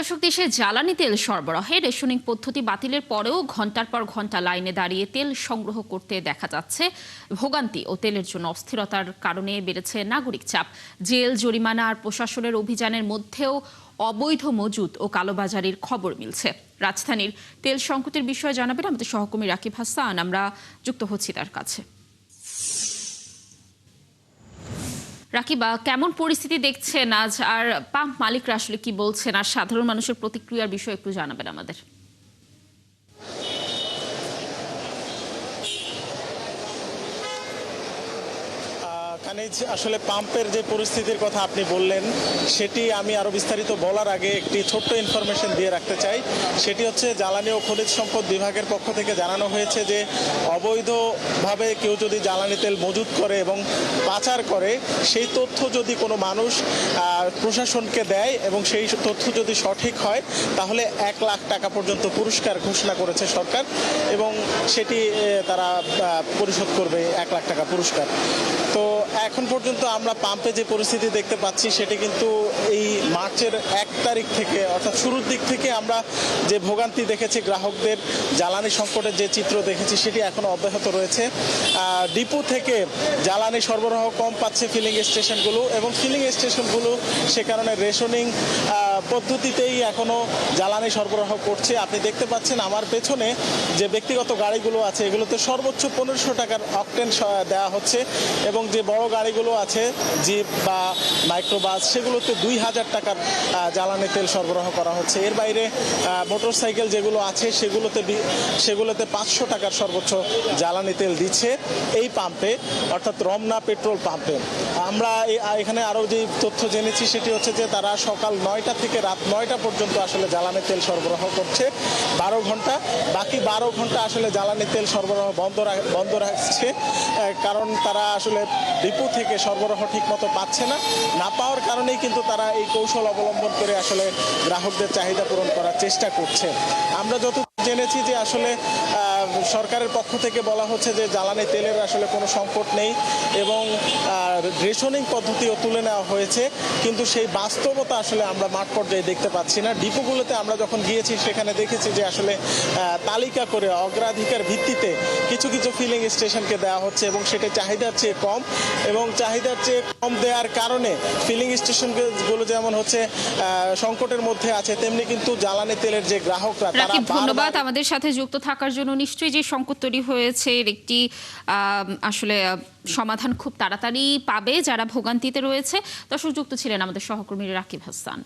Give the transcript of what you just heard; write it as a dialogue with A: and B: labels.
A: দর্শক, দেশে জ্বালানি তেল সরবরাহে রেশনিং পদ্ধতি বাতিলের পরেও ঘন্টার পর ঘন্টা লাইনে দাঁড়িয়ে তেল সংগ্রহ করতে দেখা যাচ্ছে ভোগান্তি ও তেলের জন্য অস্থিরতার কারণে বেড়েছে নাগরিক চাপ। জেল, জরিমানা আর প্রশাসনের অভিযানের মধ্যেও অবৈধ মজুত ও কালোবাজারির খবর মিলছে। রাজধানীর তেল সংকটের বিষয়ে জানাবেন আমাদের সহকর্মী রাকিব হাসান। আমরা যুক্ত হচ্ছি তার কাছে। রাকিবা, কেমন পরিস্থিতি দেখছেন আজ, আর পাম্প মালিকরা আসলে কি বলছেন, আর সাধারণ মানুষের প্রতিক্রিয়ার বিষয়ে একটু জানাবেন আমাদের।
B: আসলে পাম্পের যে পরিস্থিতির কথা আপনি বললেন, সেটি আমি আরো বিস্তারিত বলার আগে একটি ছোট্ট ইনফরমেশন দিয়ে রাখতে চাই। সেটি হচ্ছে জ্বালানি ও খনিজ সম্পদ বিভাগের পক্ষ থেকে জানানো হয়েছে যে অবৈধভাবে কেউ যদি জ্বালানি তেল মজুত করে এবং পাচার করে, সেই তথ্য যদি কোনো মানুষ প্রশাসনকে দেয় এবং সেই তথ্য যদি সঠিক হয়, তাহলে 1 লাখ টাকা পর্যন্ত পুরস্কার ঘোষণা করেছে সরকার, এবং সেটি তারা পরিশোধ করবে 1 লাখ টাকা পুরস্কার। তো এখন পর্যন্ত আমরা পাম্পে যে পরিস্থিতি দেখতে পাচ্ছি, সেটি কিন্তু এই মার্চের 1 তারিখ থেকে, অর্থাৎ শুরুর দিক থেকে আমরা যে ভোগান্তি দেখেছি, গ্রাহকদের জ্বালানি সংকটের যে চিত্র দেখেছি, সেটি এখনো অব্যাহত রয়েছে। ডিপো থেকে জ্বালানি সরবরাহ কম পাচ্ছে ফিলিং স্টেশনগুলো, এবং ফিলিং স্টেশনগুলো সে কারণে রেশনিং পদ্ধতিতেই এখনো জ্বালানি সরবরাহ করছে। আপনি দেখতে পাচ্ছেন আমার পেছনে যে ব্যক্তিগত গাড়িগুলো আছে, এগুলোতে সর্বোচ্চ 1500 টাকার অকটেন দেওয়া হচ্ছে, এবং যে বড় গাড়িগুলো আছে, জিপ বা মাইক্রোবাস, সেগুলোতে 2000 টাকার জ্বালানি তেল সরবরাহ করা হচ্ছে। এর বাইরে মোটর সাইকেল যেগুলো আছে, সেগুলোতে 500 টাকার সর্বোচ্চ জ্বালানি তেল দিচ্ছে এই পাম্পে, অর্থাৎ রমনা পেট্রোল পাম্পে। আমরা এখানে আরও যে তথ্য জেনেছি, সেটি হচ্ছে যে তারা সকাল 9টা থেকে রাত 9টা পর্যন্ত আসলে জ্বালানি তেল সরবরাহ করছে 12 ঘন্টা। বাকি 12 ঘন্টা আসলে জ্বালানি তেল সরবরাহ বন্ধ রাখছে, কারণ তারা আসলে ডিপো থেকে সরবরাহ ঠিকমতো পাচ্ছে না পাওয়ার কারণেই কিন্তু তারা এই কৌশল অবলম্বন করে আসলে গ্রাহকদের চাহিদা পূরণ করার চেষ্টা করছে। আমরা যত জেনেছি যে আসলে সরকারের পক্ষ থেকে বলা হচ্ছে যে জ্বালানি তেলের আসলে কোনো সংকট নেই, এবং রেশনিং পদ্ধতিও তুলে নেওয়া হয়েছে, কিন্তু সেই বাস্তবতা আসলে আমরা মাঠ পর্যায়ে দেখতে পাচ্ছি না। ডিপোগুলোতে আমরা যখন গিয়েছি, সেখানে দেখেছি যে আসলে তালিকা করে অগ্রাধিকার ভিত্তিতে কিছু কিছু ফিলিং স্টেশনকে দেওয়া হচ্ছে, এবং সেটা চাহিদার চেয়ে কম, এবং চাহিদার চেয়ে কম দেওয়ার কারণে ফিলিং স্টেশনগুলো যেমন হচ্ছে সংকটের মধ্যে আছে, তেমনি কিন্তু জ্বালানি তেলের যে গ্রাহকরা, তারা
A: ধন্যবাদ আমাদের সাথে যুক্ত থাকার জন্য। নিশ্চয়ই যে সংকট তৈরি হয়েছে, এর একটি আসলে সমাধান খুব তাড়াতাড়ি পাবে যারা ভোগান্তিতে রয়েছে। দর্শক, যুক্ত ছিলেন আমাদের সহকর্মী রাকিব হাসান।